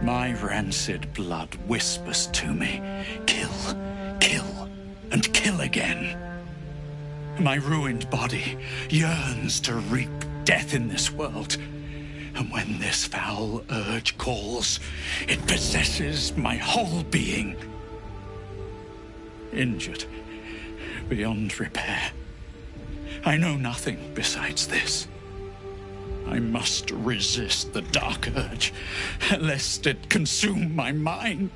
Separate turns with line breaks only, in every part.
My rancid blood whispers to me, kill, kill, and kill again. My ruined body yearns to reap death in this world. And when this foul urge calls, it possesses my whole being. Injured beyond repair. I know nothing besides this. I must resist the dark urge, lest it consume my mind.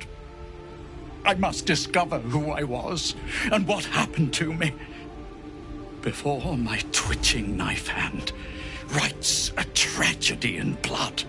I must discover who I was and what happened to me before my twitching knife hand writes a tragedy in blood.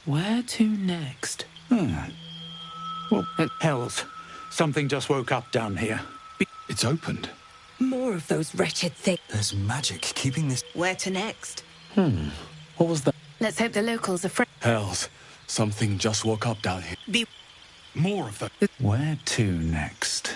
Where to next?
Well, hells. Something just woke up down here.
It's opened.
More of those wretched things.
There's magic keeping this...
Where to next?
What was that?
Let's hope the locals are friendly.
Hells. Something just woke up down here. More of them.
Where to next?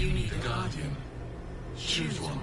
You need a guardian. Choose one.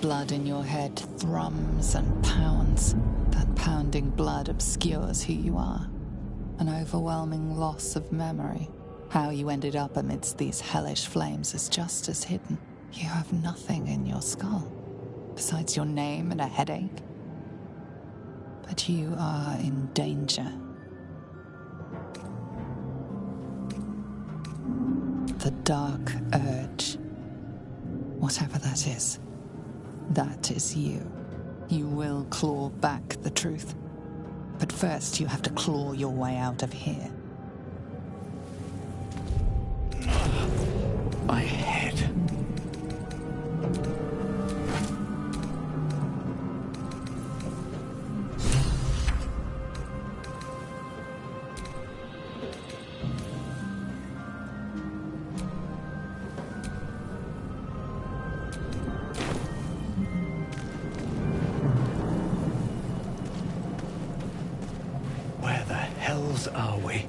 blood in your head thrums and pounds. That pounding blood obscures who you are. An overwhelming loss of memory. How you ended up amidst these hellish flames is just as hidden. You have nothing in your skull, besides your name and a headache. But you are in danger. The dark urge. Whatever that is you. You will claw back the truth. But first you have to claw your way out of here.
My head.
Where the hells are we?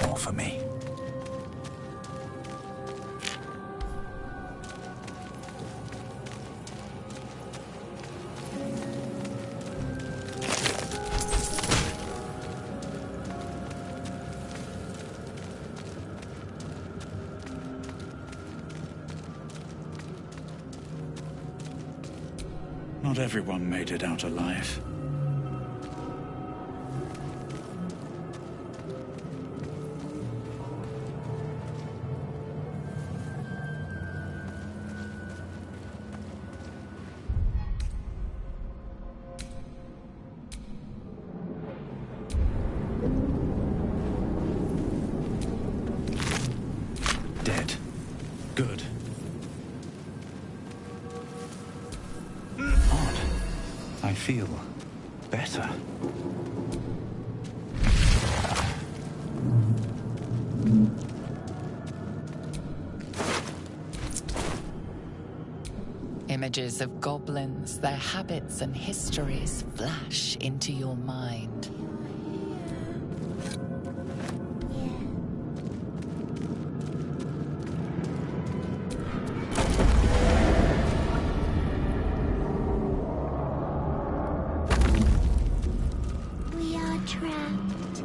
More for me. Not everyone made it out alive. Dead. Good. Odd. I feel better.
Images of goblins, their habits and histories flash into your mind.
We are trapped.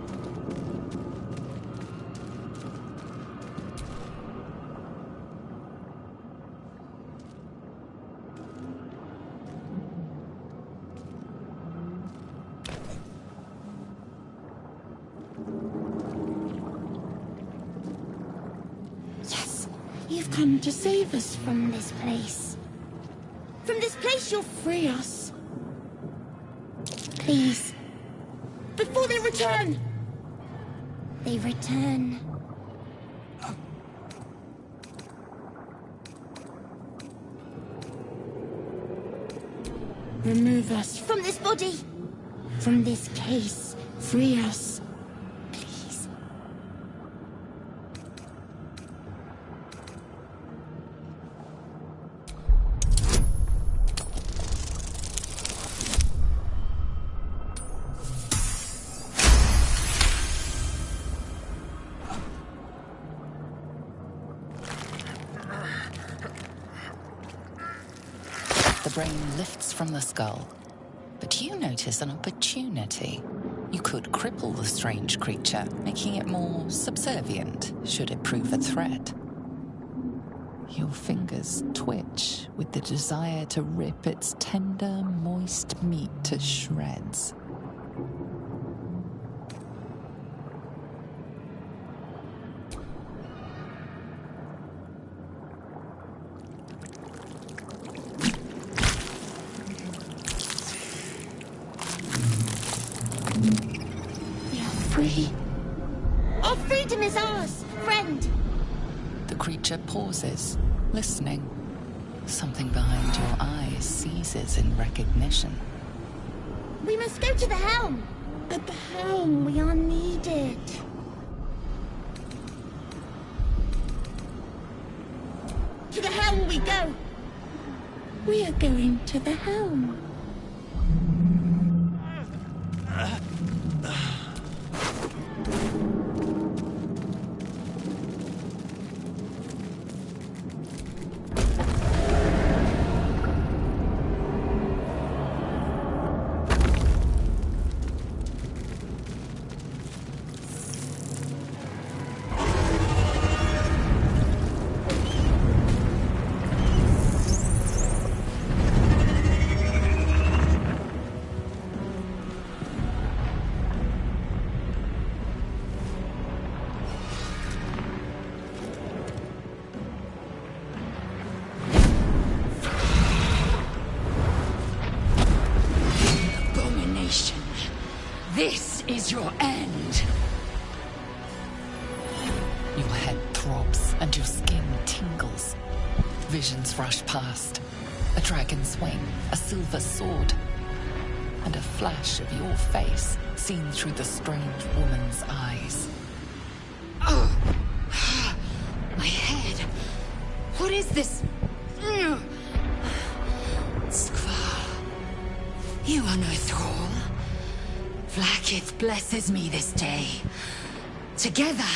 Yes, you've come to save us from this place. From this place, you'll free us. Please. Before they return! They return. Remove us from this body. From this case. Free us. Please.
The brain lifts from the skull, but you notice an opportunity. You could cripple the strange creature, making it more subservient, should it prove a threat. Your fingers twitch with the desire to rip its tender, moist meat to shreds.
Free. Our freedom is ours, friend.
The creature pauses, listening. Something behind your eyes seizes in recognition.
We must go to the helm. At the helm, we are needed. To the helm we go. We are going to the helm.
is your end. Your head throbs and your skin tingles. Visions rush past. A dragon's wing, a silver sword, and a flash of your face seen through the strange woman's eyes. Oh! My head! What is this? Skvar, you are no thrall. Vlaakith blesses me this day. Together,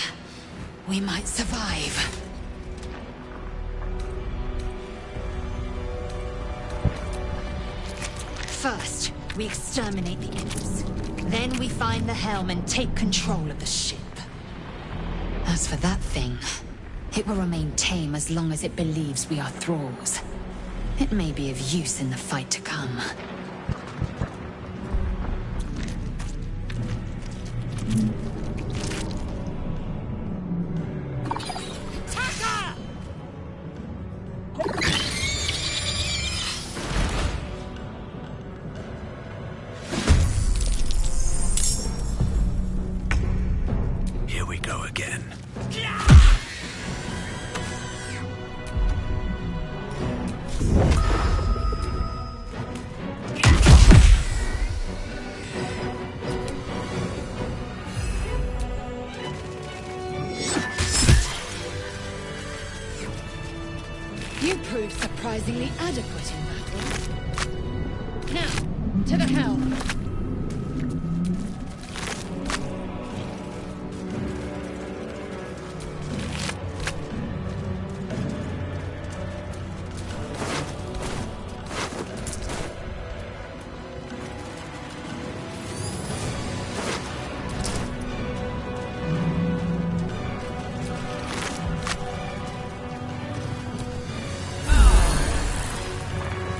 we might survive. First, we exterminate the imps. Then we find the helm and take control of the ship. As for that thing, it will remain tame as long as it believes we are thralls. It may be of use in the fight to come.
Here we go again.
You proved surprisingly adequate in battle. Now, to the helm.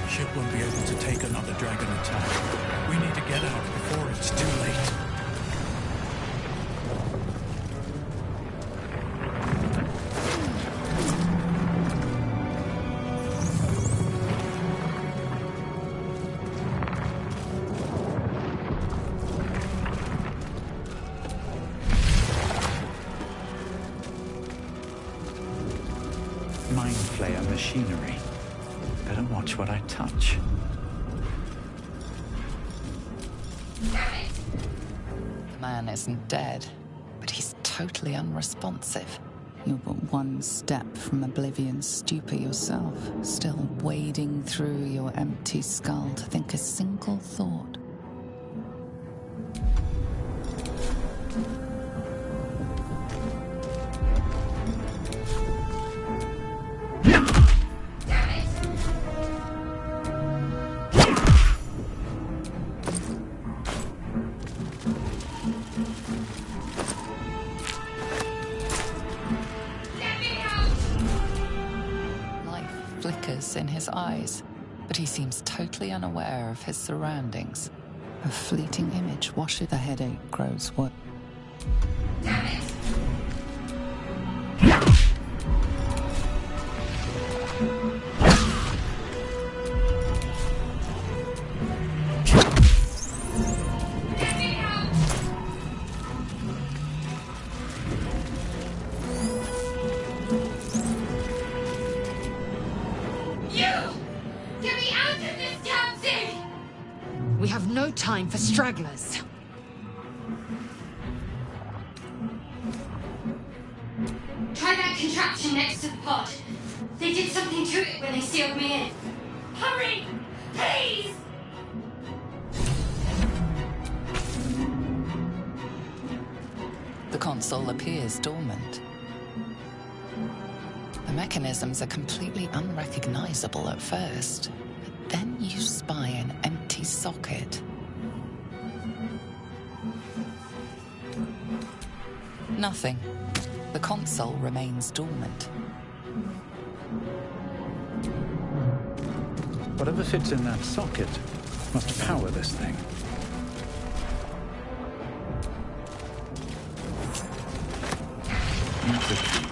Ship won't be able to take another dragon attack. We need to get out before it's too late. Mind flayer machinery. Better watch what I touch.
The man isn't dead, but he's totally unresponsive. You're but one step from oblivion's stupor yourself, still wading through your empty skull to think a single thought. Flickers in his eyes, but he seems totally unaware of his surroundings. A fleeting image washes the headache grows what?
Damn it!
We have no time for stragglers.
Try that contraption next to the pod. They did something to it when they sealed me in. Hurry! Please!
The console appears dormant. The mechanisms are completely unrecognizable at first. Then you spy an empty socket. Nothing. The console remains dormant.
Whatever fits in that socket must power this thing. Not the key.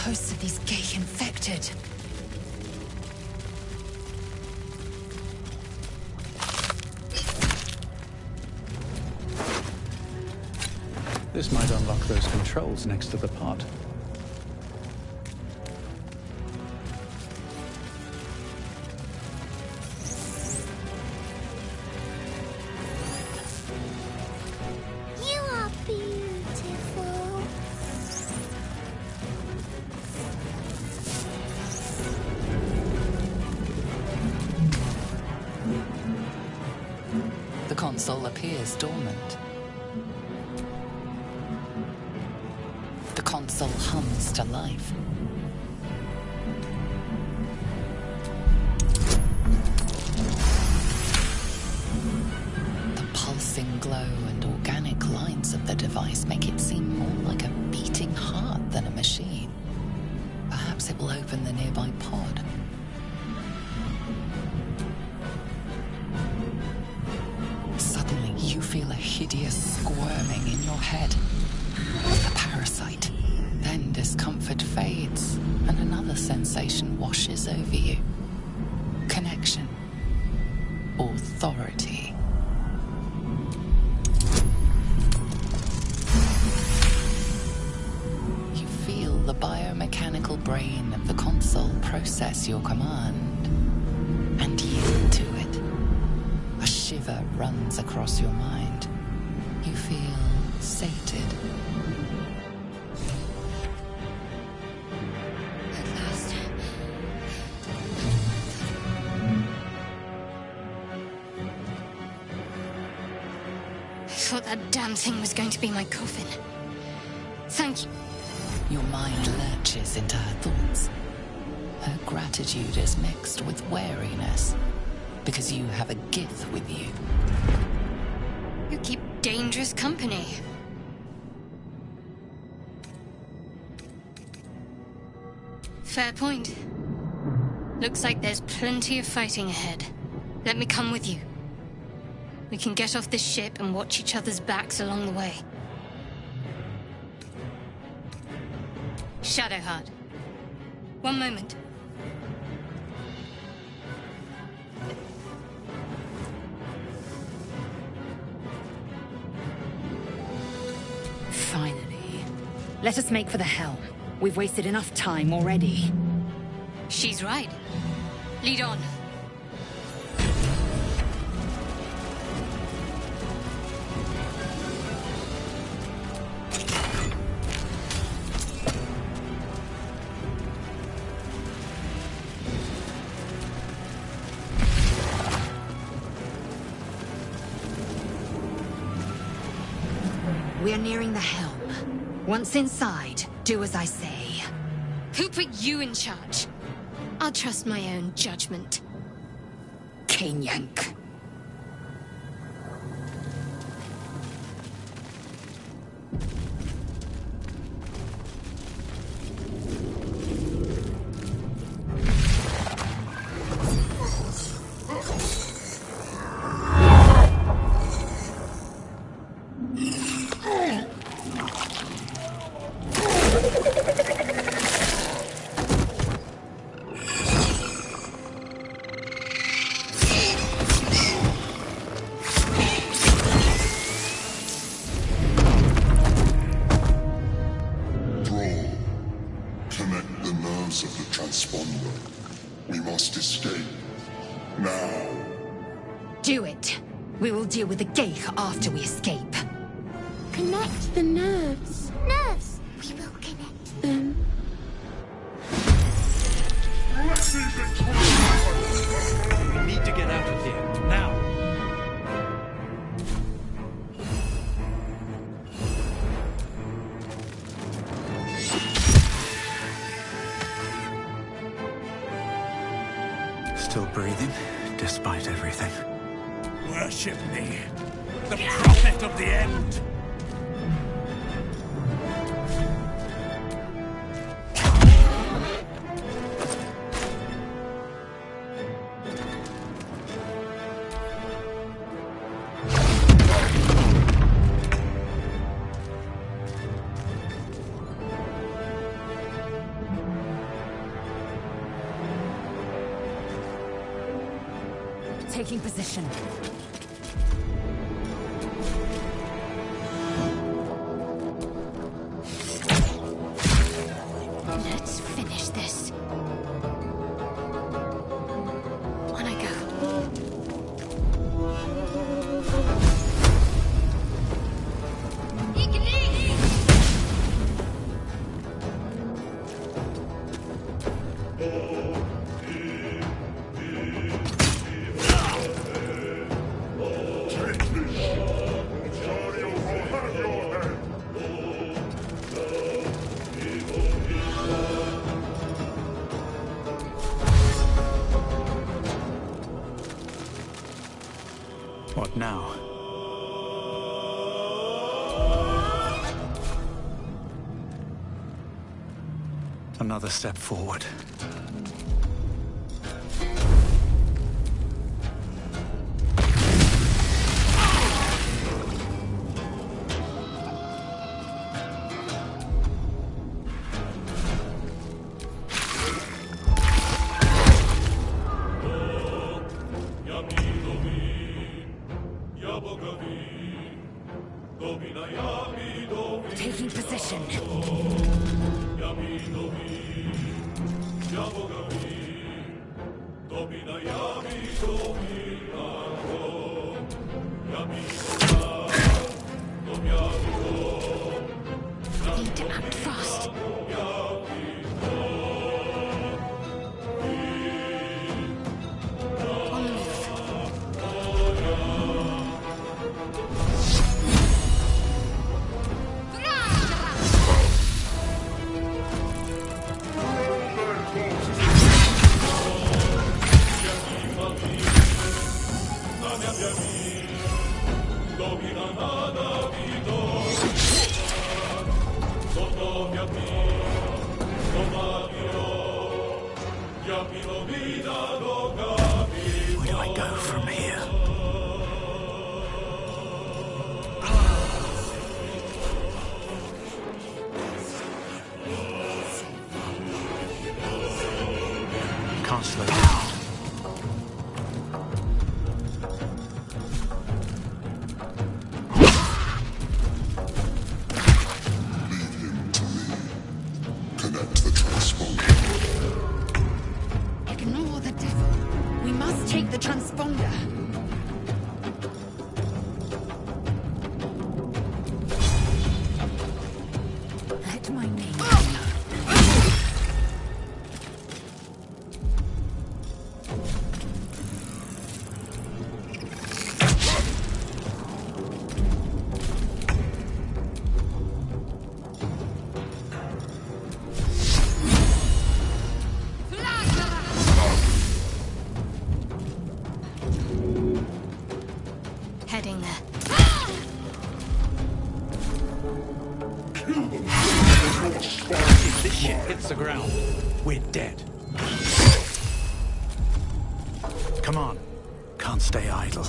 hosts of these gay infected.
This might unlock those controls next to the pod.
You are beautiful.
The console appears dormant. The console hums to life. The pulsing glow and organic lines of the device make it seem more like a beating heart than a machine. Perhaps it will open the nearby pod. Suddenly, you feel a hideous squirming in your head. A parasite. Then discomfort fades, and another sensation washes over you. Connection. Authority. You feel the biomechanical brain of the console process your command and yield to it. A shiver runs across your mind. You feel sated.
At last. I thought that damn thing was going to be my coffin. Thank you.
Your mind lurches into her thoughts. Her gratitude is mixed with wariness, because you have a gift with you.
You keep dangerous company. Fair point. Looks like there's plenty of fighting ahead. Let me come with you. We can get off this ship and watch each other's backs along the way. Shadowheart. One moment.
Finally. Let us make for the helm. We've wasted enough time already.
She's right. Lead on.
We are nearing the helm. Once inside, do as I say.
Who put you in charge? I'll trust my own judgment.
Kanyank.
Connect the nerves of the transponder. We must escape. Now.
Do it. We will deal with the Geich after we escape.
Connect the nerves. Nerves. We will connect them.
We need to get out of here, now.
Still breathing, despite everything.
Worship me, the prophet of the end.
Taking position.
Let's finish this. On I go.
What now? Another step forward.
Taking position.
Need to act fast. On the move.
Where do I go from here? Can't slow down.
Lead him to me. Connect the transponder.
Ignore the devil. We must take the transponder. Let my name be known.
Heading there.
If this ship hits the ground, we're dead. Come on. Can't stay idle.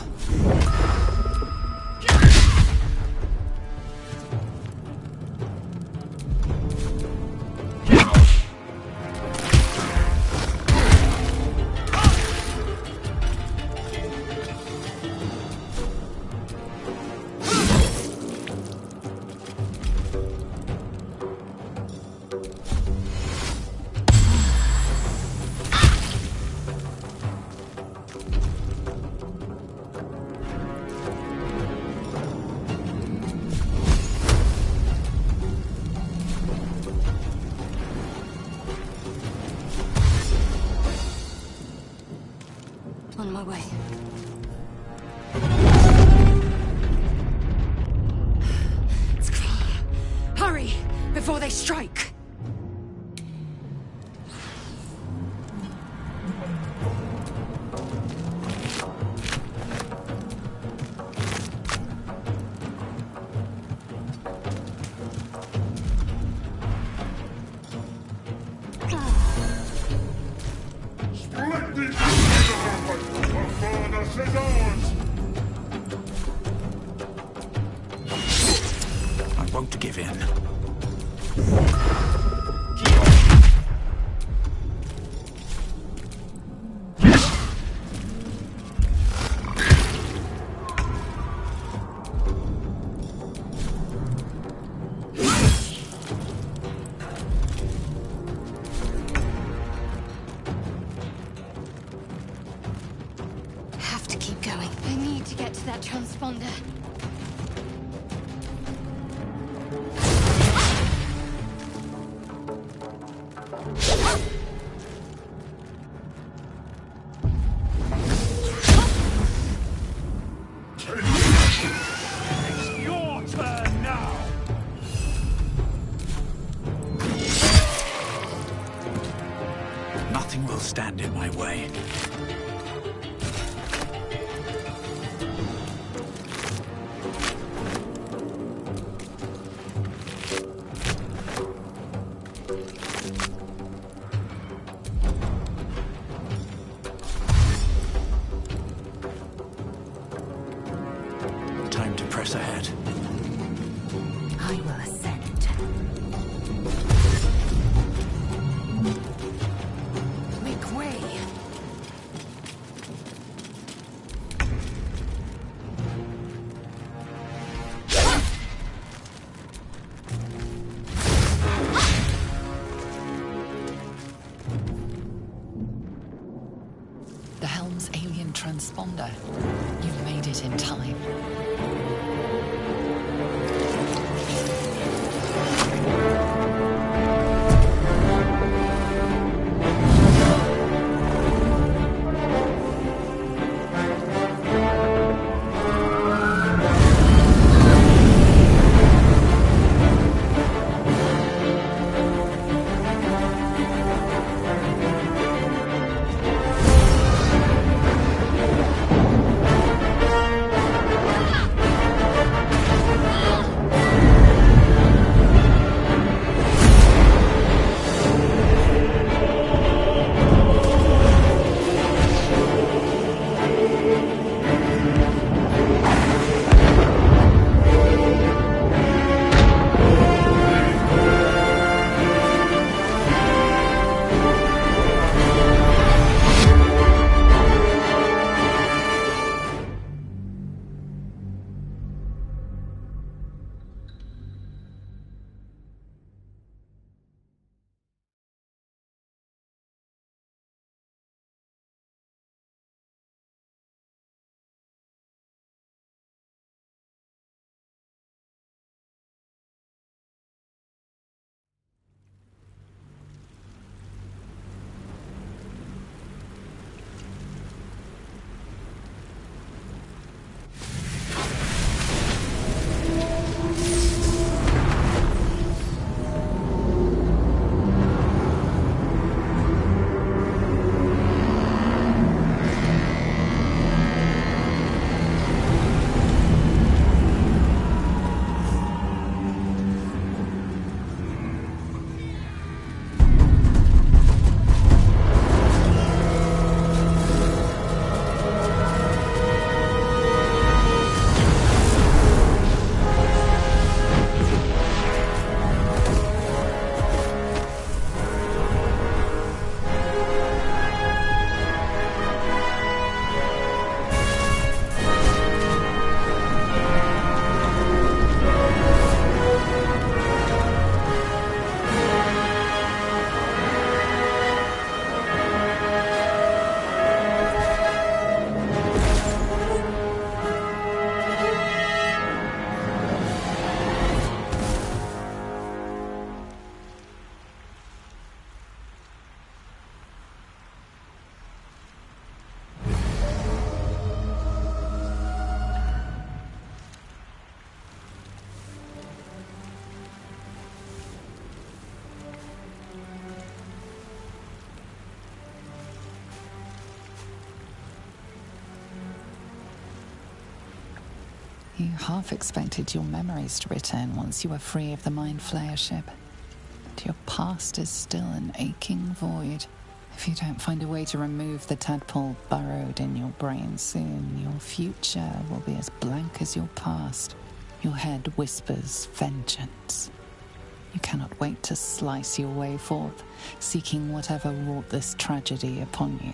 On my way.
It's clear. Hurry, before they strike.
I won't give in.
that transponder.
It's your turn now!
Nothing will stand in my way. Time to press ahead.
I will ascend. Make way!
The helm's alien transponder. You've made it in time. You half expected your memories to return once you were free of the Mind Flayer ship. But your past is still an aching void. If you don't find a way to remove the tadpole burrowed in your brain soon, your future will be as blank as your past. Your head whispers vengeance. You cannot wait to slice your way forth, seeking whatever wrought this tragedy upon you.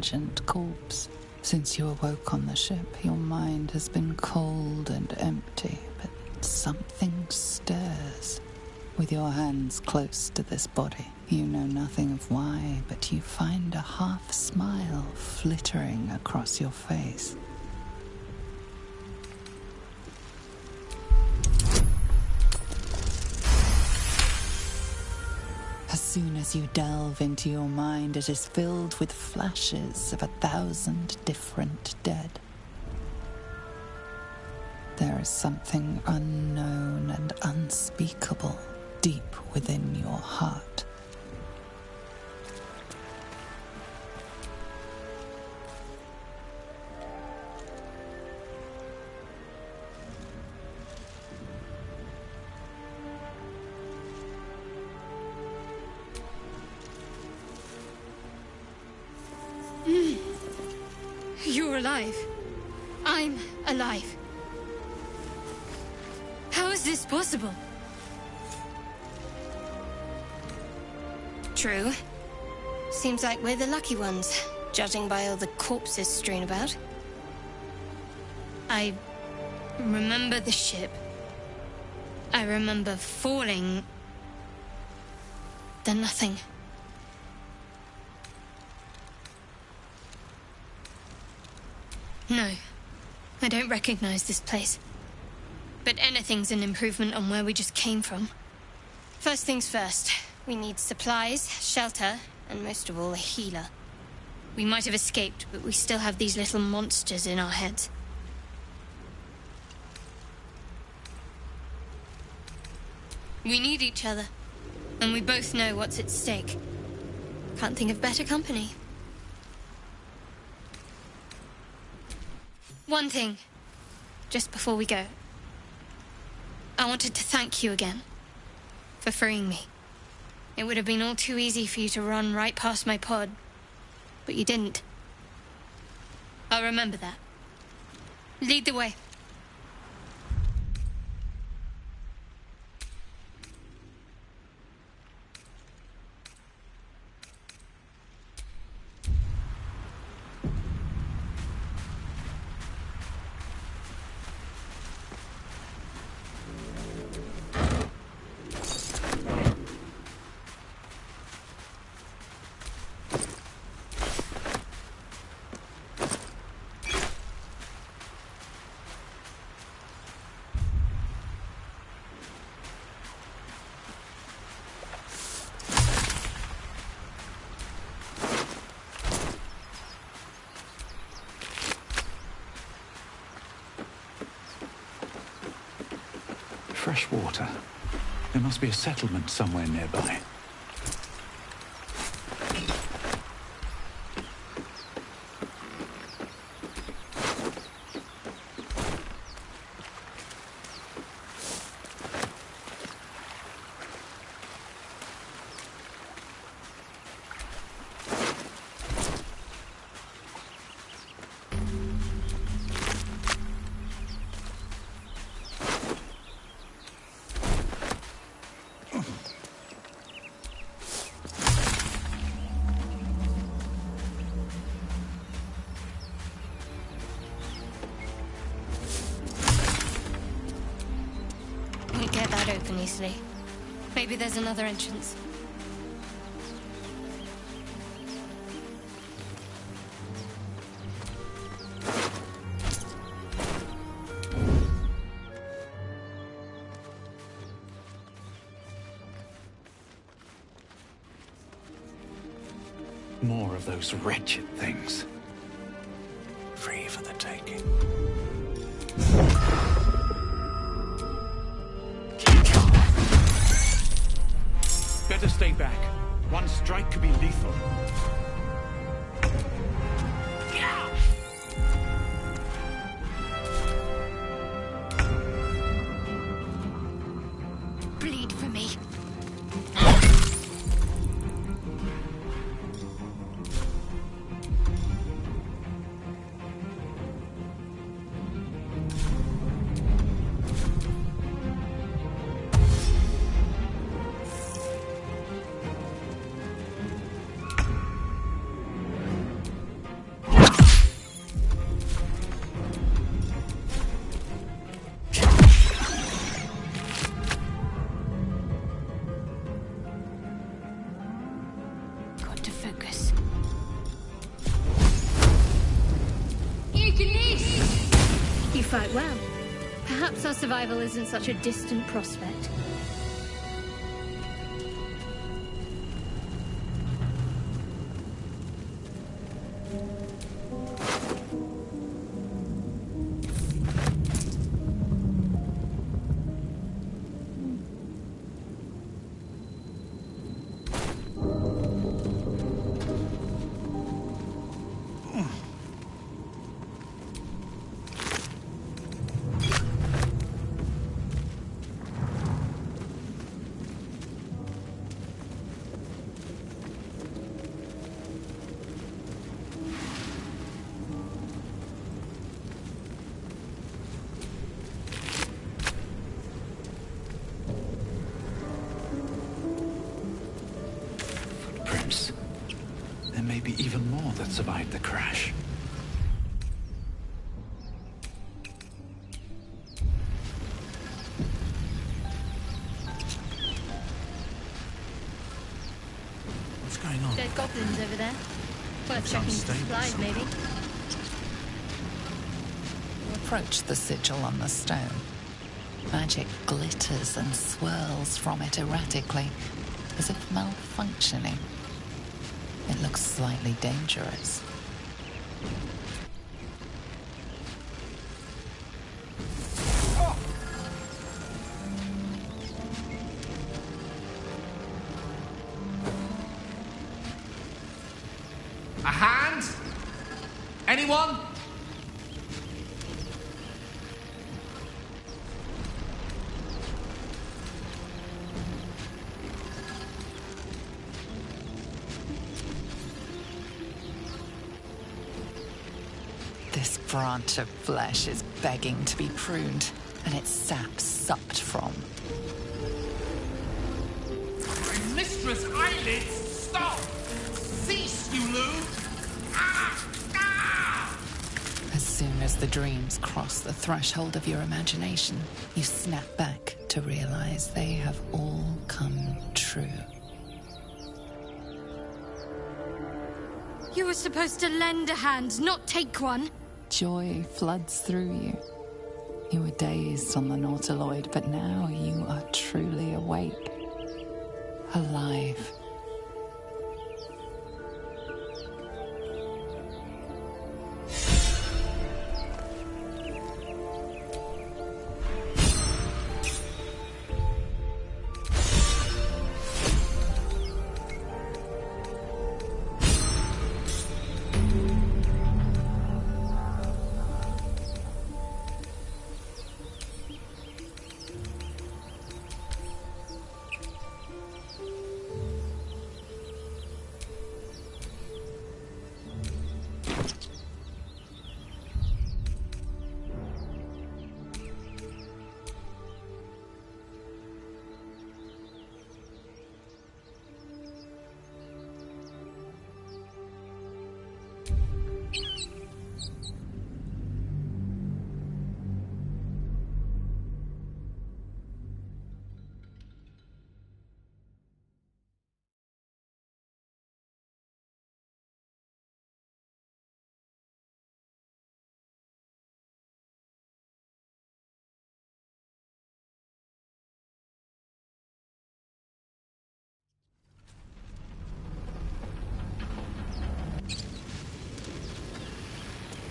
ancient corpse. Since you awoke on the ship, your mind has been cold and empty, but something stirs. With your hands close to this body, you know nothing of why, but you find a half smile flittering across your face. As soon as you delve into your mind, it is filled with flashes of 1,000 different dead. There is something unknown and unspeakable deep within your heart.
You're alive. I'm alive. How is this possible? True. Seems like we're the lucky ones, judging by all the corpses strewn about. I remember the ship. I remember falling. Then nothing. No, I don't recognize this place. But anything's an improvement on where we just came from. First things first, we need supplies, shelter, and most of all, a healer. We might have escaped, but we still have these little monsters in our heads. We need each other, and we both know what's at stake. Can't think of better company. One thing, just before we go. I wanted to thank you again for freeing me. It would have been all too easy for you to run right past my pod, but you didn't. I'll remember that. Lead the way.
Fresh water. There must be a settlement somewhere nearby.
Get that open easily. Maybe there's another entrance.
More of those wretched things. Free for the taking. Better stay back. One strike could be lethal.
Bleed for me. quite well. Perhaps our survival isn't such a distant prospect.
There may be even more that survived the crash. What's going on?
Dead goblins over there. Worth checking the supplies, maybe.
You approach the sigil on the stone. Magic glitters and swirls from it erratically, as if malfunctioning. It looks slightly dangerous.
A hand? Anyone?
This branch of flesh is begging to be pruned, and its sap sucked from.
My mistress' eyelids! Stop! Cease, you loon! Ah! Ah!
As soon as the dreams cross the threshold of your imagination, you snap back to realize they have all come true.
You were supposed to lend a hand, not take one.
Joy floods through you. You were dazed on the Nautiloid, but now you are truly awake. Alive.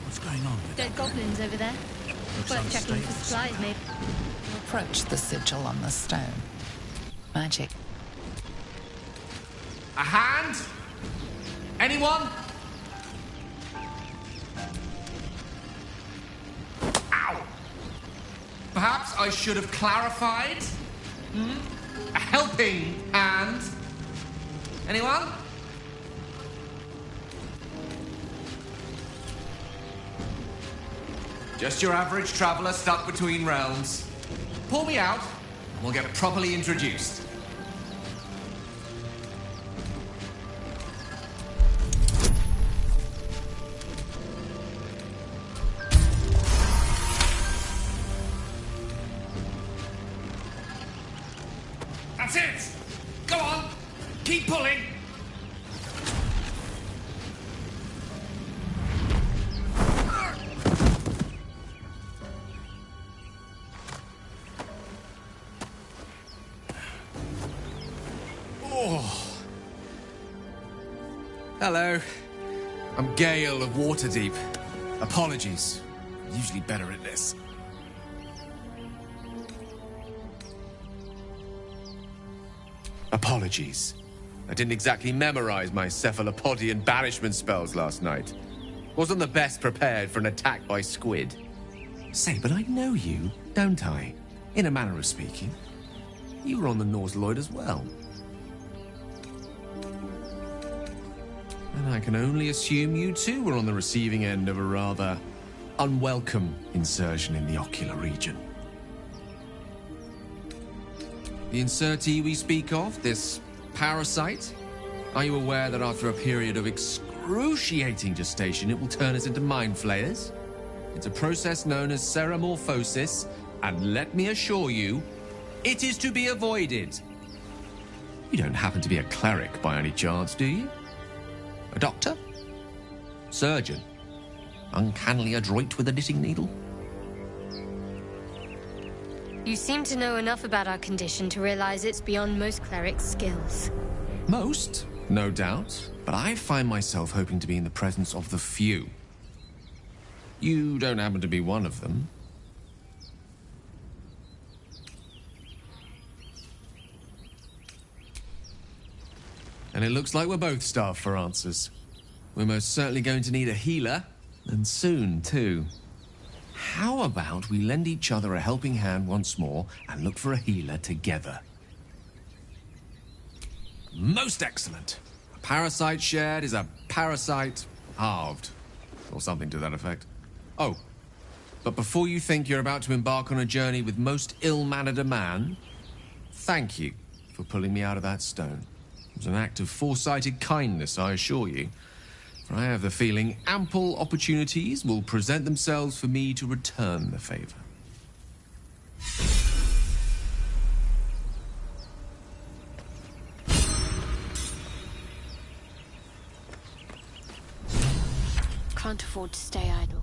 What's going on?
Dead goblins over there. Worth checking for supplies, maybe.
You approach the sigil on the stone. Magic.
A hand? Anyone? Ow! Perhaps I should have clarified? A helping hand? Anyone? Just your average traveler stuck between realms. Pull me out, and we'll get properly introduced. That's it! Go on! Keep pulling! Hello. I'm Gale of Waterdeep. Apologies. I'm usually better at this. Apologies. I didn't exactly memorize my cephalopodian banishment spells last night. Wasn't the best prepared for an attack by squid. Say, but I know you, don't I? In a manner of speaking. You were on the Nautiloid as well. And I can only assume you too were on the receiving end of a rather unwelcome insertion in the ocular region. The insertee we speak of, this parasite, are you aware that after a period of excruciating gestation, it will turn us into mind flayers? It's a process known as ceramorphosis, and let me assure you, it is to be avoided. You don't happen to be a cleric by any chance, do you? A doctor? Surgeon? Uncannily adroit with a knitting needle?
You seem to know enough about our condition to realize it's beyond most clerics' skills.
Most, no doubt, but I find myself hoping to be in the presence of the few. You don't happen to be one of them. And it looks like we're both starved for answers. We're most certainly going to need a healer, and soon, too. How about we lend each other a helping hand once more and look for a healer together? Most excellent. A parasite shared is a parasite halved, or something to that effect. Oh, but before you think you're about to embark on a journey with most ill-mannered a man, thank you for pulling me out of that stone. It was an act of foresighted kindness, I assure you. For I have the feeling ample opportunities will present themselves for me to return the favor.
Can't afford to stay idle.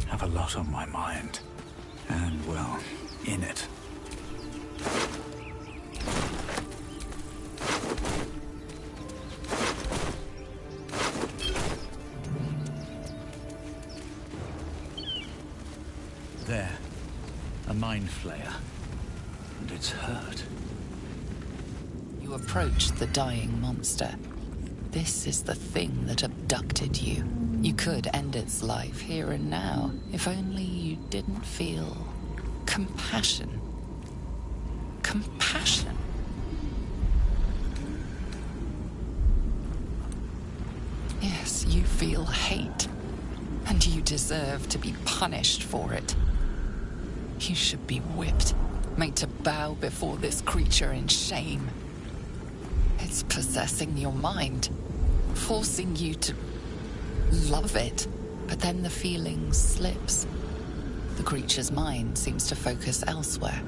Have a lot on my mind. And, well, in it. There. A mind flayer. And it's hurt.
You approach the dying monster. This is the thing that abducted you. You could end its life here and now, if only you didn't feel compassion. Compassion. Yes, you feel hate, and you deserve to be punished for it. You should be whipped, made to bow before this creature in shame. It's possessing your mind, forcing you to love it, but then the feeling slips. The creature's mind seems to focus elsewhere.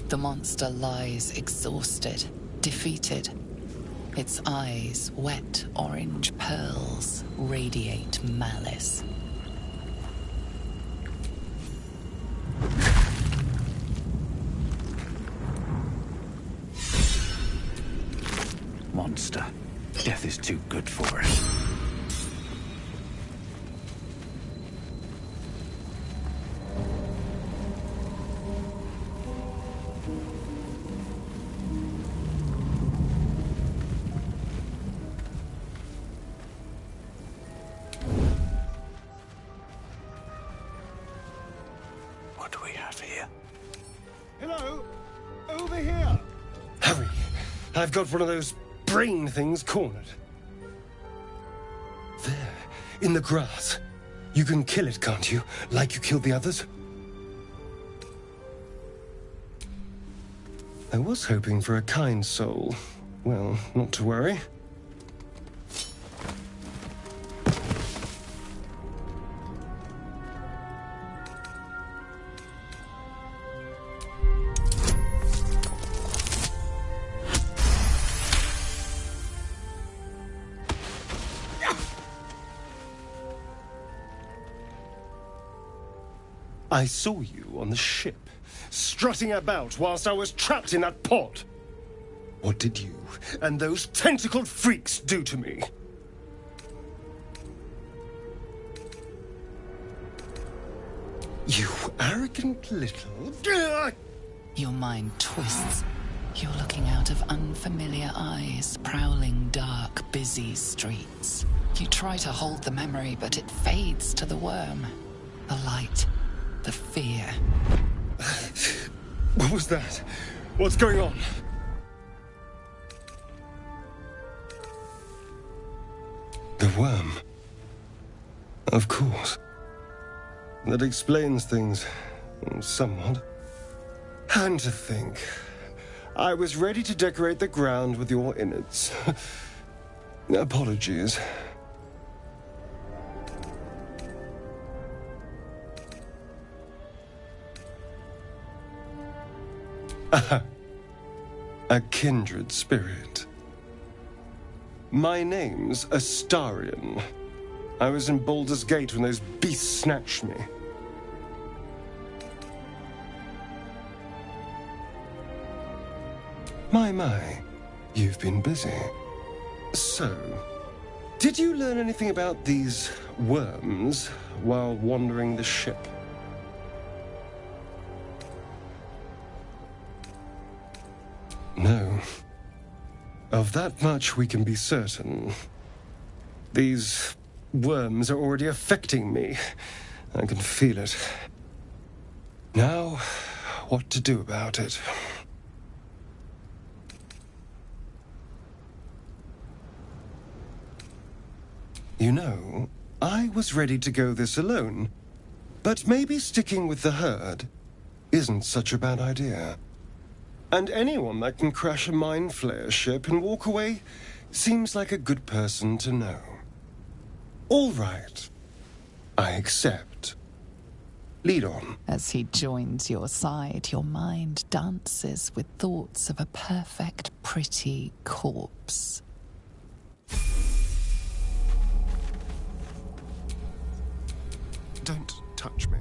The monster lies exhausted, defeated. Its eyes, wet orange pearls, radiate malice.
Monster. Death is too good for it. What do we have here?
Hello? Over here! Hurry! I've got one of those brain things cornered. There, in the grass. You can kill it, can't you? Like you killed the others? I was hoping for a kind soul. Well, not to worry. I saw you on the ship, strutting about whilst I was trapped in that pod. What did you and those tentacled freaks do to me? You arrogant little...
Your mind twists. You're looking out of unfamiliar eyes, prowling dark, busy streets. You try to hold the memory, but it fades to the worm. The light. The fear.
What was that? What's going on? The worm. Of course. That explains things. Somewhat. And to think, I was ready to decorate the ground with your innards. Apologies. A kindred spirit. My name's Astarion. I was in Baldur's Gate when those beasts snatched me. My, you've been busy. So, did you learn anything about these worms while wandering the ship? No. Of that much we can be certain. These worms are already affecting me. I can feel it. Now, what to do about it? You know, I was ready to go this alone, but maybe sticking with the herd isn't such a bad idea. And anyone that can crash a mind flayer ship and walk away seems like a good person to know. All right. I accept. Lead on.
As he joins your side, your mind dances with thoughts of a perfect, pretty corpse.
Don't touch me.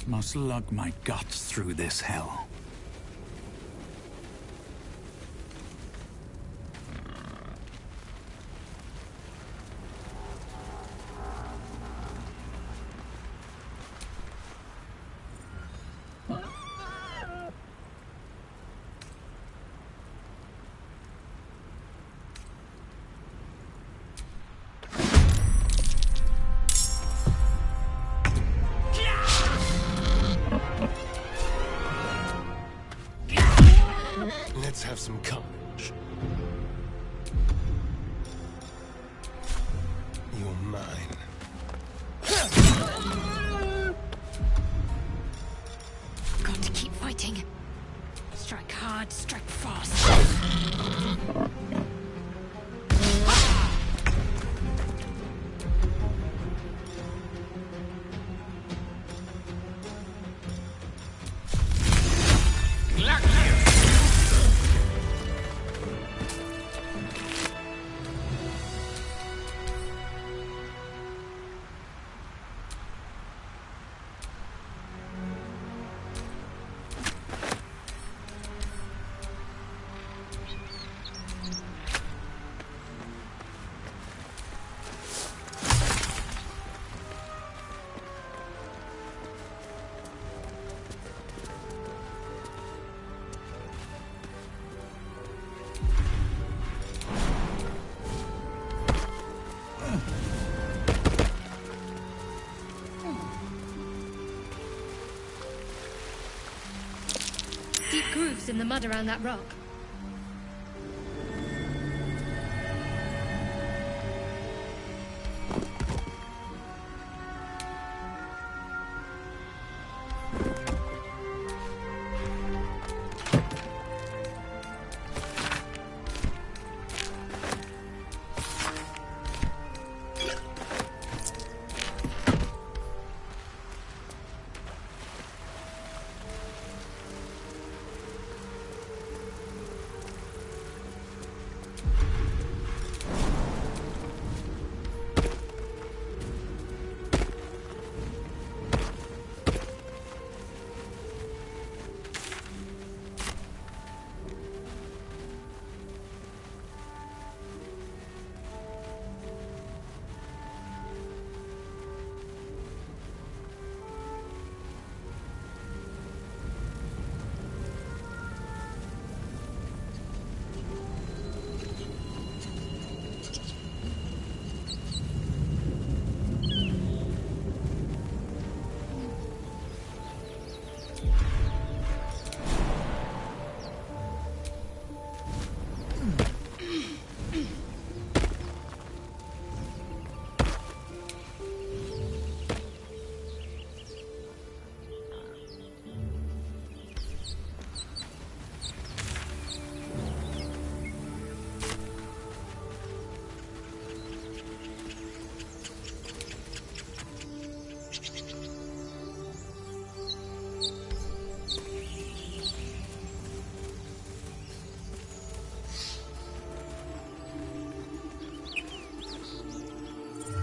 Must lug my guts through this hell.
Let's have some carnage. You're mine.
Got to keep fighting. Strike hard, strike fast.
Deep grooves in the mud around that rock.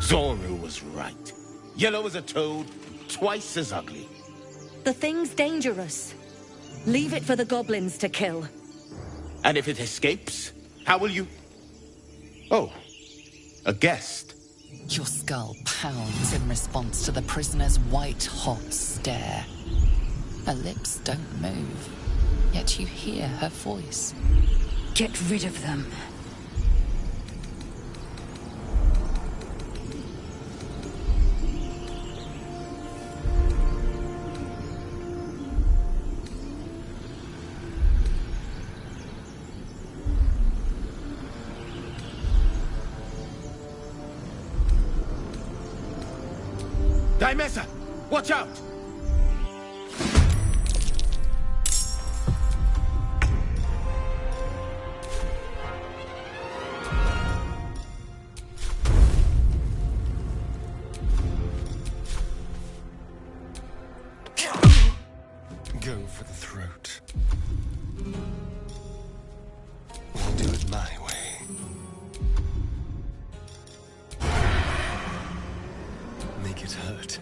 Zoru was right. Yellow as a toad, twice as ugly.
The thing's dangerous. Leave it for the goblins to kill.
And if it escapes, how will you... Oh, a guest.
Your skull pounds in response to the prisoner's white-hot stare. Her lips don't move, yet you hear her voice.
Get rid of them.
Daimesa, watch out!
my way. Make it hurt.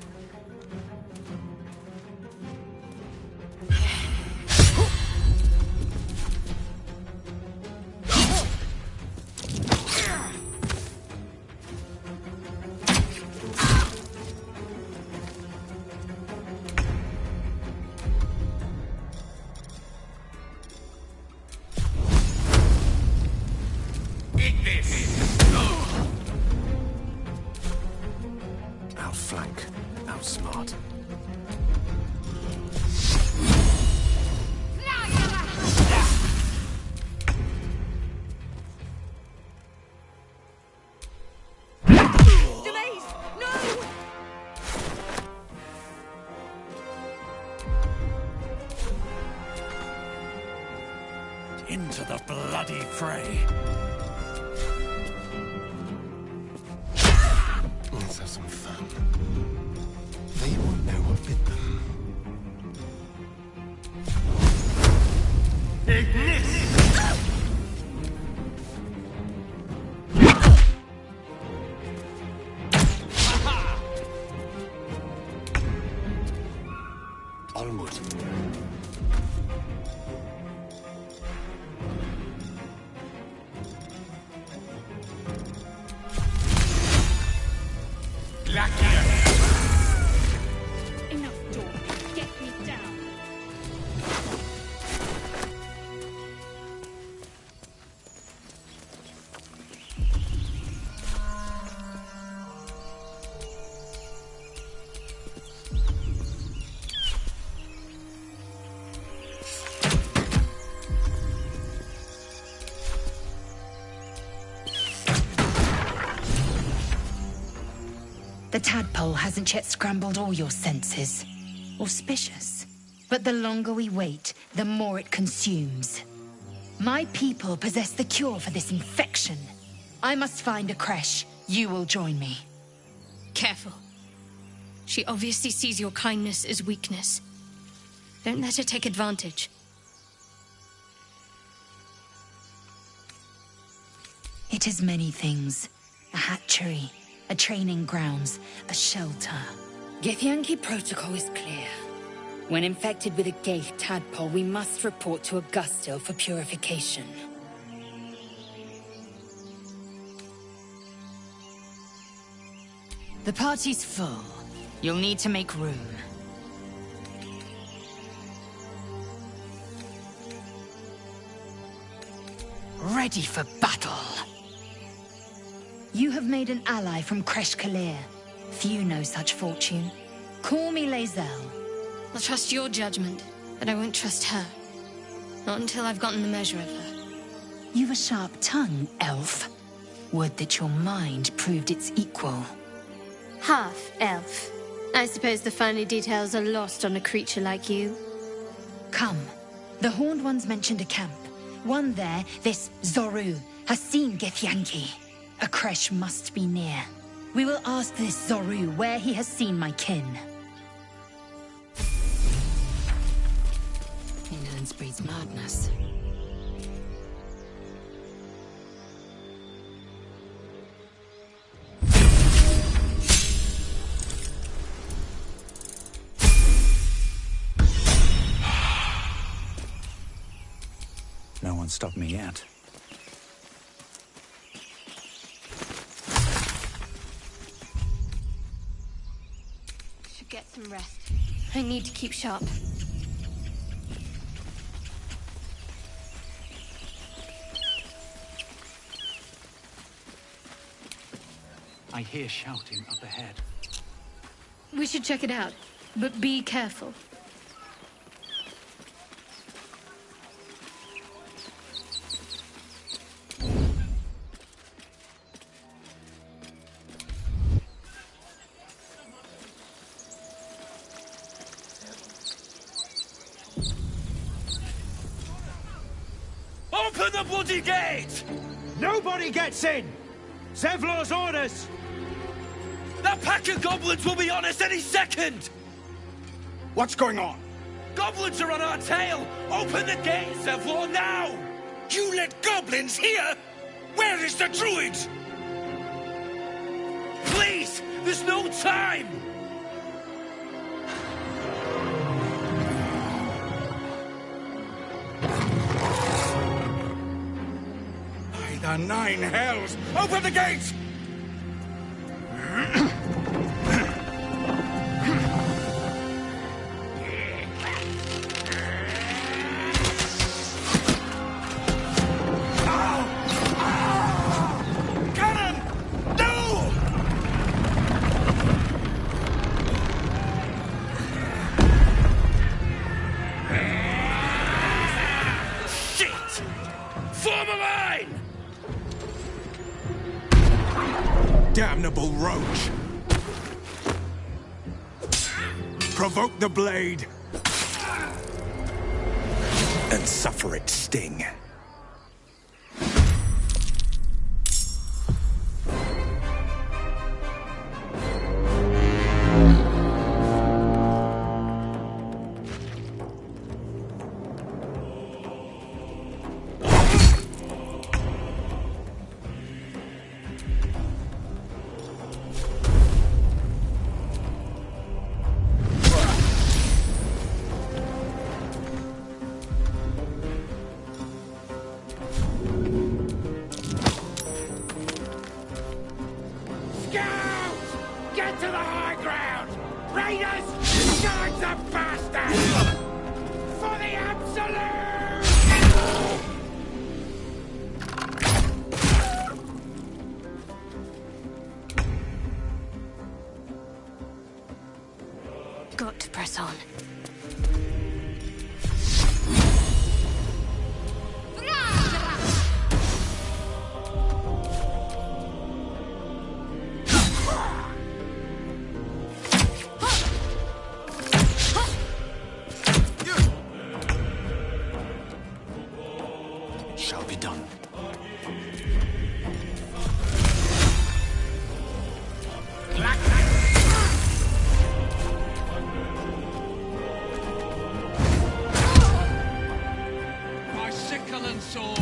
Outflank, outsmart.
Into the bloody fray.
Let's have some fun. They won't know what bit them.
Onward.
Enough talk. Get me down.
The tadpole hasn't yet scrambled all your senses. Auspicious. But the longer we wait, the more it consumes. My people possess the cure for this infection. I must find a creche. You will join me.
Careful. She obviously sees your kindness as weakness. Don't let her take advantage.
It is many things. A hatchery, a training grounds, a shelter.
Githyanki protocol is clear. When infected with a Gaith tadpole, we must report to Augusto for purification.
The party's full. You'll need to make room. Ready for battle. You have made an ally from Kresh Kalir. Few know such fortune. Call me Lae'zel.
I'll trust your judgment, but I won't trust her. Not until I've gotten the measure of her.
You've a sharp tongue, elf. Would that your mind proved its equal.
Half elf. I suppose the finer details are lost on a creature like you.
Come. The Horned Ones mentioned a camp. One there, this Zoru, has seen Githyanki. A creche must be near. We will ask this Zoru where he has seen my kin. Indolence breeds madness.
No one stopped me yet.
Should get some rest. I need to keep sharp.
I hear shouting up ahead.
We should check it out, but be careful.
Open the bloody gate!
Nobody gets in! Zevlor's orders!
That pack of goblins will be on us any second!
What's going on?
Goblins are on our tail! Open the gate, Zevlor, now!
You let goblins here? Where is the druid? Please! There's no time! By the nine hells! Open the gates! Damnable roach! Provoke the blade and suffer its sting.
Got to press on.
Shall be done.
My sickle and sword!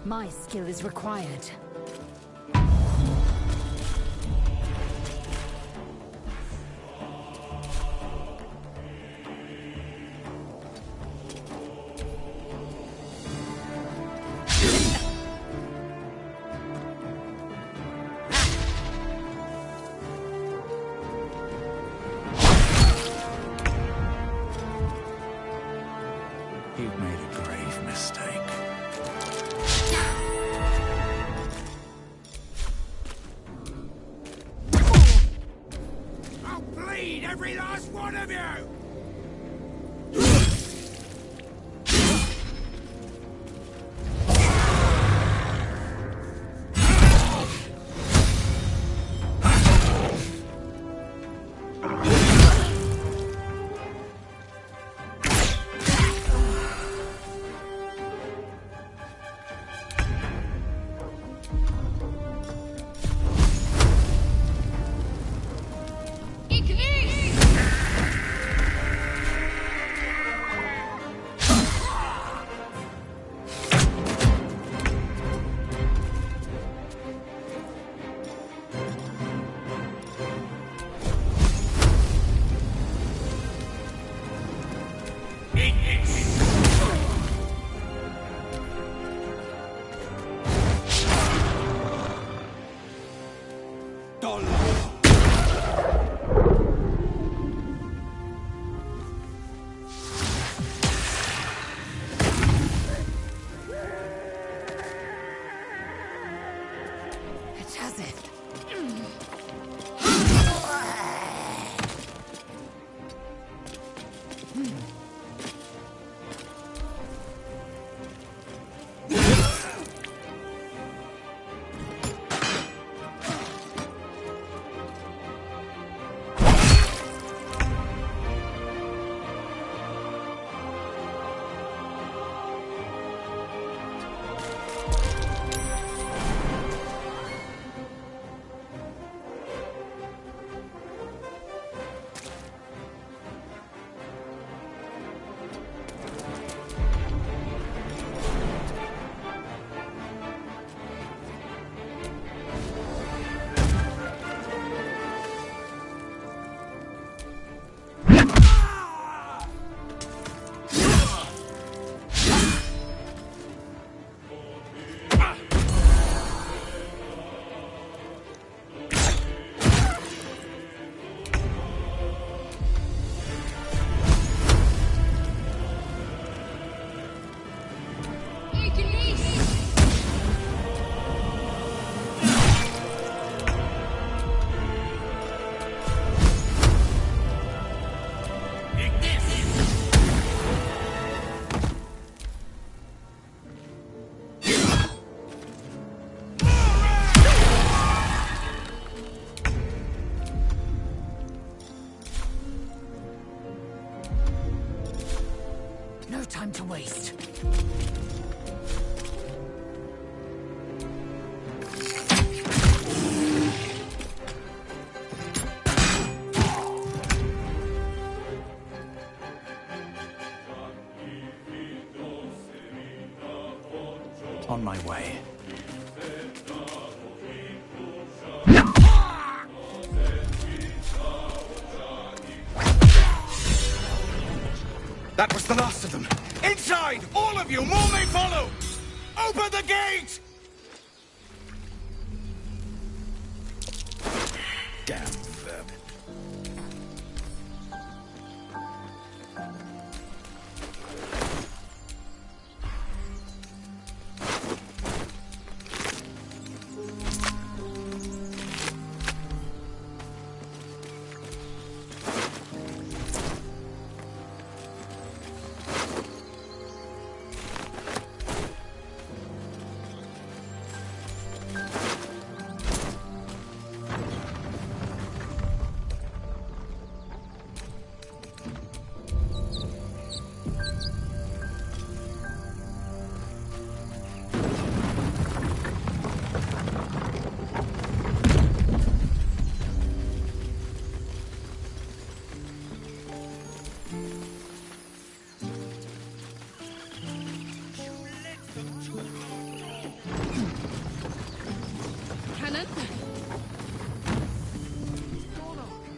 My skill is required.
You've made a grave mistake.
I'll bleed every last one of you!
time to waste.
On my way.
That was the last of them. Inside! All of you! More may follow! Open the gate! Damn vermin.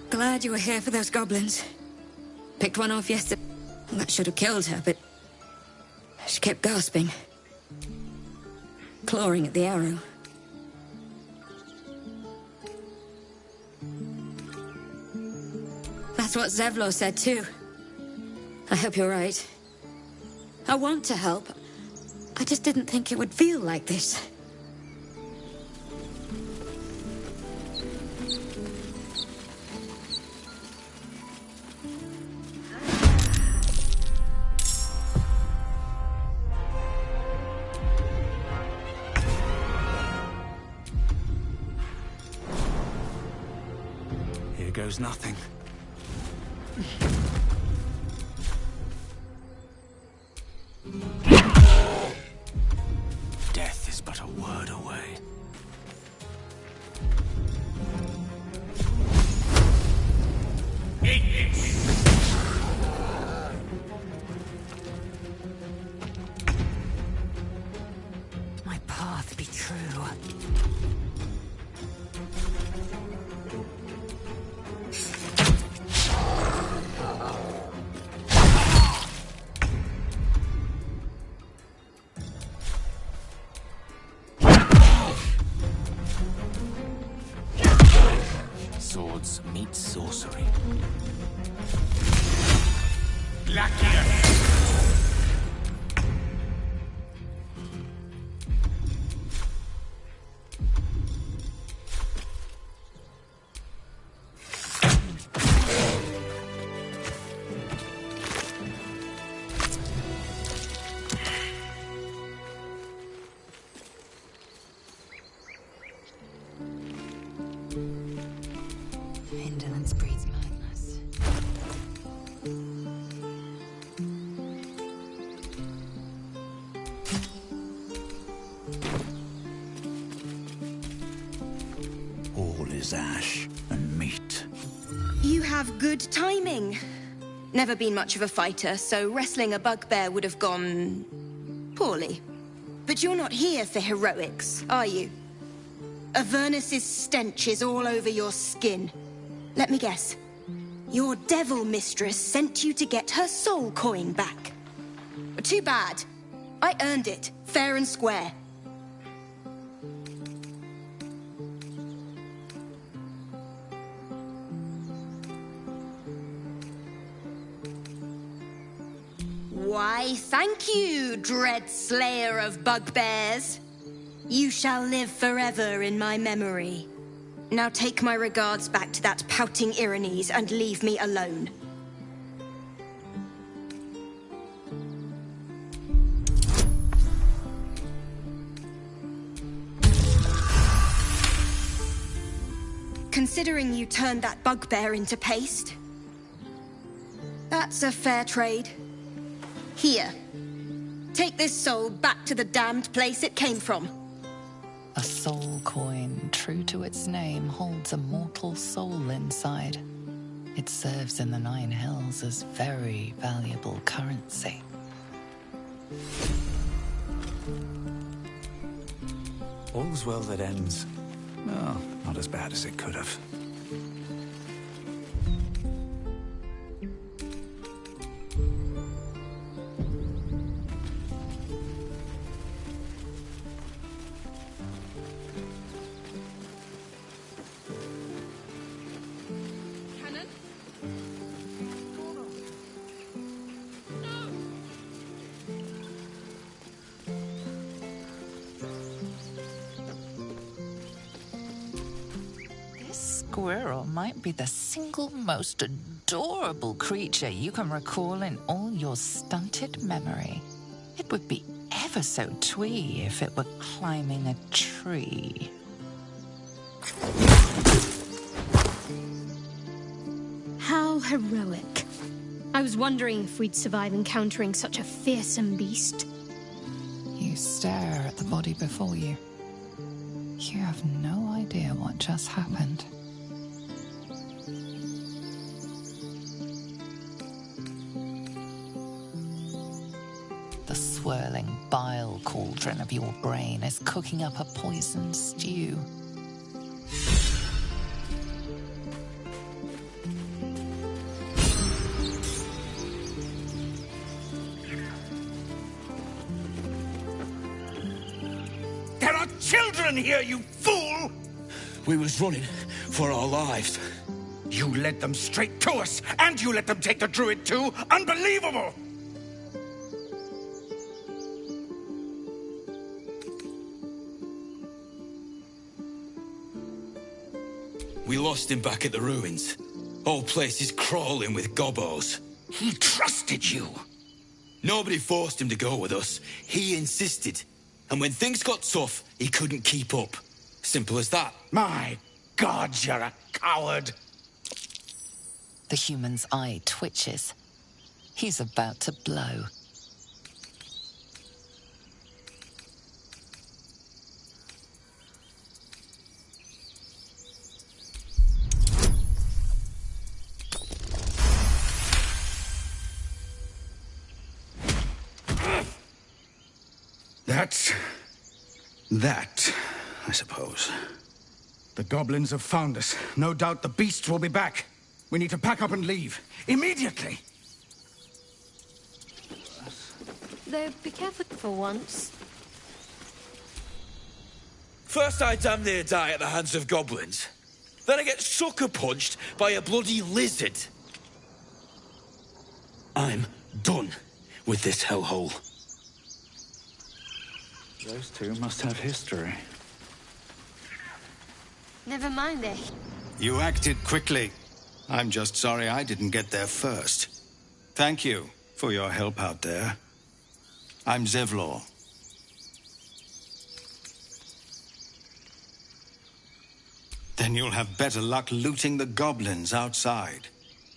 Glad you were here for those goblins. Picked one off yesterday. That should have killed her, but she kept gasping. Clawing at the arrow. That's what Zevlor said too. I hope you're right. I want to help. I just didn't think it would feel like this.
Here goes nothing. Death is but a word away.
My path be true.
Swords meet sorcery.
Indolence breeds madness.
All is ash and meat.
You have good timing. Never been much of a fighter, so wrestling a bugbear would have gone poorly. But you're not here for heroics, are you? Avernus's stench is all over your skin. Let me guess. Your devil mistress sent you to get her soul coin back. Too bad. I earned it, fair and square. Why, thank you, dread slayer of bugbears. You shall live forever in my memory. Now take my regards back to that pouting Irenes and leave me alone. Considering you turned that bugbear into paste, that's a fair trade. Here, Take this soul back to the damned place it came from.
A soul coin, true to its name, holds a mortal soul inside. It serves in the Nine Hells as very valuable currency.
All's well that ends. Well, not as bad as it could have.
Squirrel might be the single most adorable creature you can recall in all your stunted memory. It would be ever so twee if it were climbing a tree.
How heroic. I was wondering if we'd survive encountering such a fearsome beast.
You stare at the body before you. You have no idea what just happened. The swirling bile cauldron of your brain is cooking up a poisoned stew.
There are children here, you fool!
We was running for our lives.
You led them straight to us, and you let them take the druid too? Unbelievable!
We lost him back at the ruins. Whole place is crawling with gobos.
He trusted you.
Nobody forced him to go with us. He insisted. And when things got tough, he couldn't keep up. Simple as that.
My God, you're a coward.
The human's eye twitches. He's about to blow.
That, I suppose. The goblins have found us. No doubt the beasts will be back. We need to pack up and leave. Immediately!
Though, be careful for once.
First I damn near die at the hands of goblins. Then I get sucker punched by a bloody lizard. I'm done with this hellhole.
Those two must have history.
Never mind it.
You acted quickly. I'm just sorry I didn't get there first. Thank you for your help out there. I'm Zevlor. Then you'll have better luck looting the goblins outside.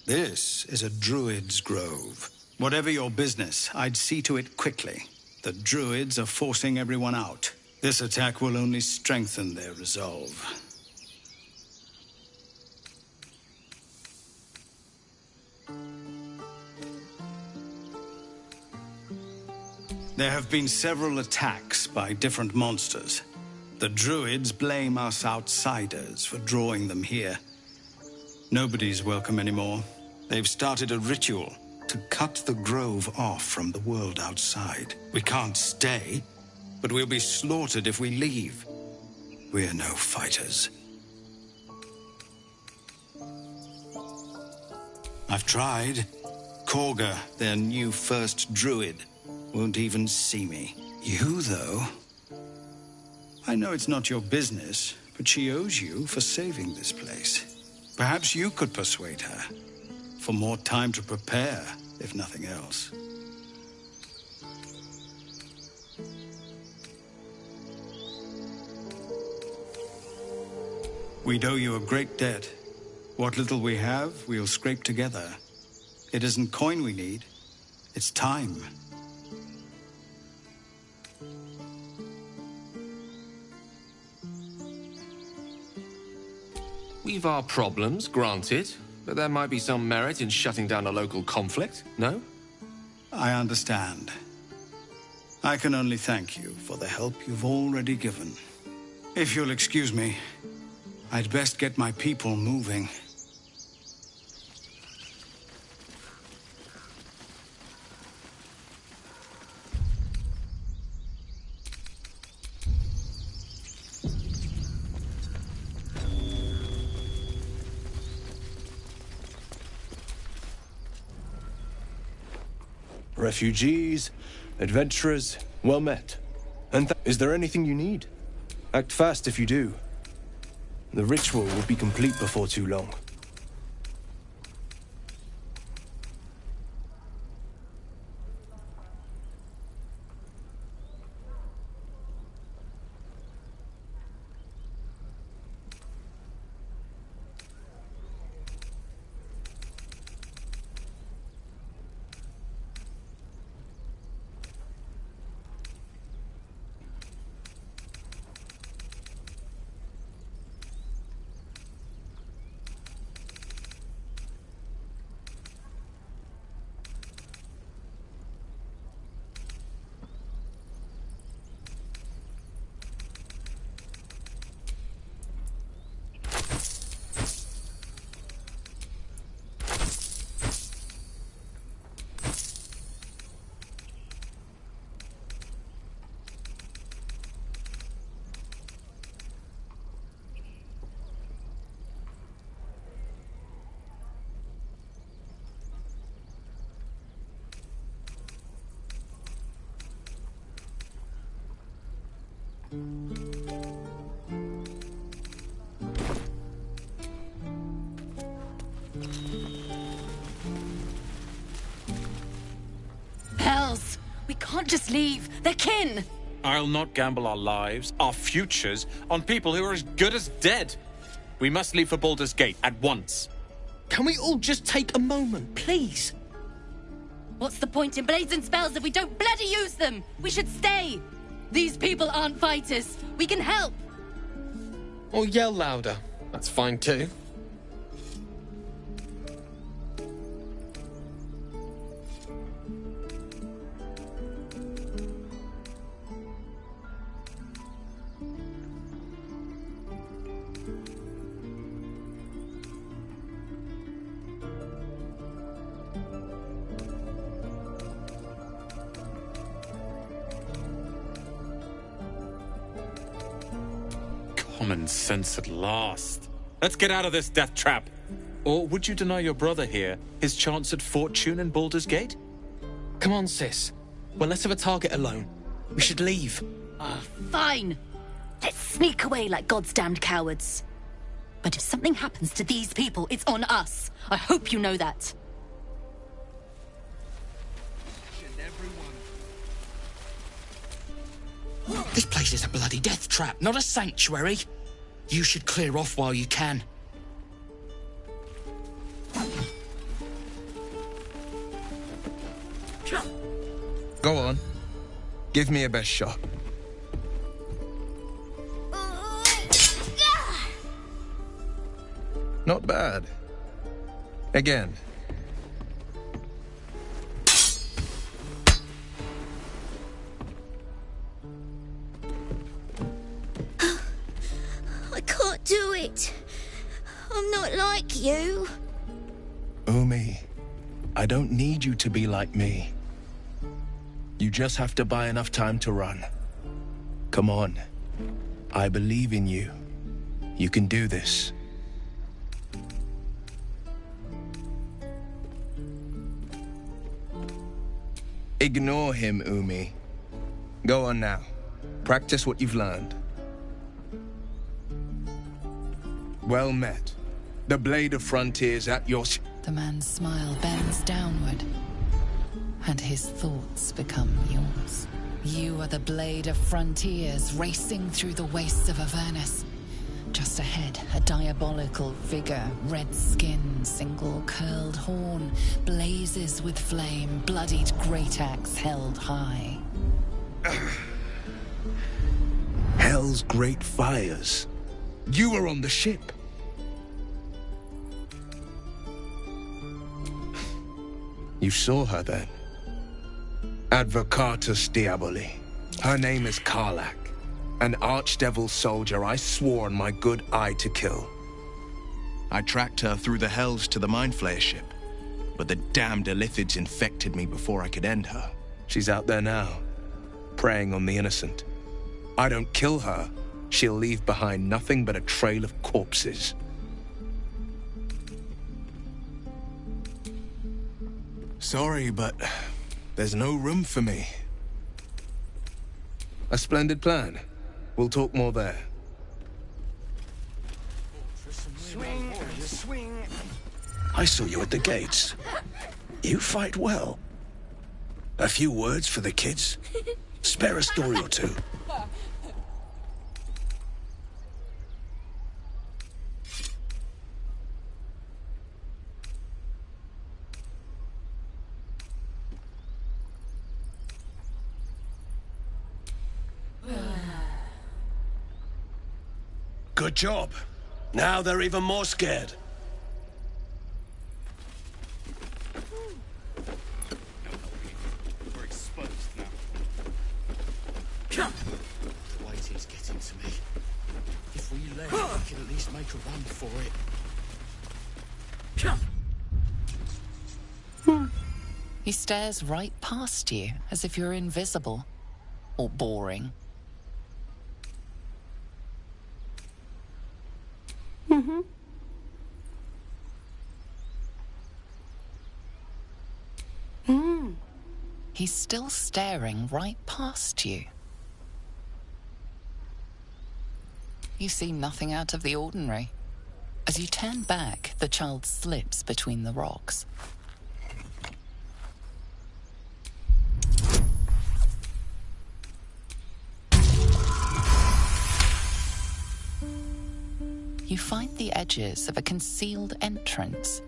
This is a druid's grove. Whatever your business, I'd see to it quickly. The druids are forcing everyone out. This attack will only strengthen their resolve. There have been several attacks by different monsters. The druids blame us outsiders for drawing them here. Nobody's welcome anymore. They've started a ritual to cut the grove off from the world outside. We can't stay, but we'll be slaughtered if we leave. We're no fighters. I've tried. Korga, their new first druid, won't even see me. You, though? I know it's not your business, but she owes you for saving this place. Perhaps you could persuade her. For more time to prepare, if nothing else. We'd owe you a great debt. What little we have, we'll scrape together. It isn't coin we need, it's time.
We've our problems, granted, but there might be some merit in shutting down a local conflict, no?
I understand. I can only thank you for the help you've already given. If you'll excuse me, I'd best get my people moving.
Refugees, adventurers, well met. And is there anything you need? Act fast if you do. The ritual will be complete before too long.
Hells! We can't just leave. They're kin!
I'll not gamble our lives, our futures, on people who are as good as dead. We must leave for Baldur's Gate at once.
Can we all just take a moment, please?
What's the point in blazing spells if we don't bloody use them? We should stay! These people aren't fighters. We can help!
Or yell louder. That's fine too.
Common sense at last. Let's get out of this death trap. Or would you deny your brother here his chance at fortune in Baldur's Gate?
Come on, sis. We're less of a target alone. We should leave.
Fine. Let's sneak away like God's damned cowards. But if something happens to these people, it's on us. I hope you know that.
This place is a bloody death trap, not a sanctuary. You should clear off while you can.
Go on. Give me a best shot. Not bad. Again.
I can't do it. I'm not like you.
Umi, I don't need you to be like me. You just have to buy enough time to run. Come on. I believe in you. You can do this. Ignore him, Umi. Go on now. Practice what you've learned. Well met. The blade of frontiers at your...
The man's smile bends downward, and his thoughts become yours. You are the blade of frontiers racing through the wastes of Avernus. Just ahead, a diabolical figure, red skin, single curled horn, blazes with flame, bloodied great axe held high.
Hell's great fires. You were on the ship. You saw her then? Advocatus Diaboli. Her name is Karlach, an archdevil soldier I swore on my good eye to kill.
I tracked her through the hells to the Mind Flayer ship, but the damned Illithids infected me before I could end her.
She's out there now, preying on the innocent. I don't kill her, she'll leave behind nothing but a trail of corpses. Sorry, but there's no room for me. A splendid plan. We'll talk more there.
Swing, swing.
I saw you at the gates. You fight well. A few words for the kids? Spare a story or two.
Good job. Now they're even more scared.
We're exposed now. The waiting's getting to me. If we let it, we can at least make a run for it.
He stares right past you, as if you're invisible. Or boring. He's still staring right past you. You see nothing out of the ordinary. As you turn back, the child slips between the rocks. You find the edges of a concealed entrance.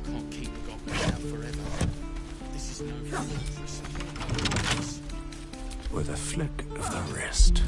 Can't keep the goblins out forever. This is no fortress.
With a flick of the wrist.